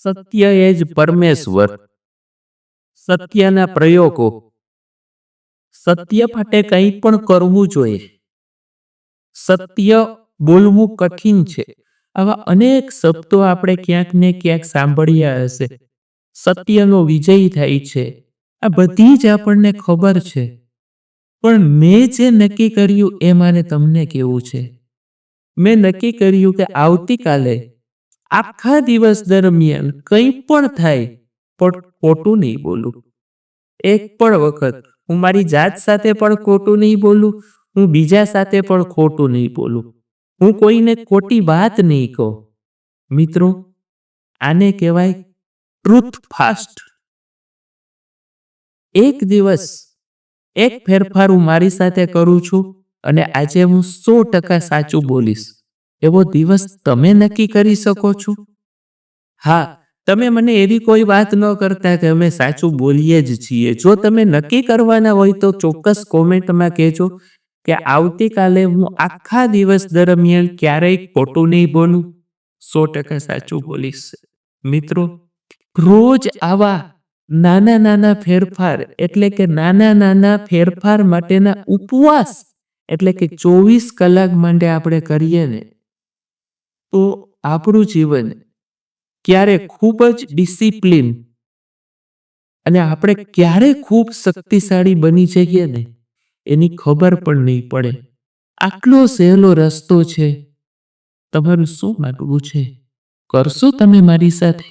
સત્ય એ જ પરમેશ્વર. સત્યના પ્રયોગો. સત્ય માટે કંઈ પણ કરવું જોઈએ. સત્ય બોલવું કઠિન છે. આવા અનેક શબ્દો આપણે ક્યાંક ને ક્યાંક સાંભળ્યા હશે. સત્યનો વિજય થાય છે, આ બધી જ આપણને ખબર છે. પણ મેં જે નક્કી કર્યું એ મારે તમને કહેવું છે. મેં નક્કી કર્યું કે આવતીકાલે આખા દિવસ દરમિયાન કંઈ પણ થાય પણ ખોટું નહીં બોલું. એક પણ વખત હું મારી જાત સાથે પણ ખોટું નહીં બોલું, હું બીજા સાથે પણ ખોટું નહીં બોલું, હું કોઈને ખોટી વાત નહીં કહું. મિત્રો, આને કહેવાય ટ્રુથ ફાસ્ટ. એક દિવસ એક ફેરફાર હું મારી સાથે કરું છું અને આજે હું 100% સાચું બોલીશ. એવો દિવસ તમે નક્કી કરી શકો છો. હા, તમે મને એવી કોઈ વાત ન કરતા કે અમે સાચું બોલીએ જ છીએ. જો તમે નક્કી કરવાના હોય તો ચોક્કસ કોમેન્ટમાં કહેજો કે આવતીકાલે હું આખા દિવસ દરમિયાન ક્યારેય ખોટું નહીં બોલું, 100% સાચું બોલીશ. મિત્રો, રોજ આવા નાના નાના ફેરફાર એટલે કે નાના ફેરફાર માટેના ઉપવાસ એટલે કે 24 કલાક માટે આપણે કરીએ ને તો આપણું જીવન ક્યારે ખૂબ જ ડિસિપ્લિન અને આપણે ક્યારે ખૂબ શક્તિશાળી બની જઈએ ને એની ખબર પણ નહીં પડે. આટલો સહેલો રસ્તો છે. તમારું શું માનવું છે? કરશો તમે મારી સાથે?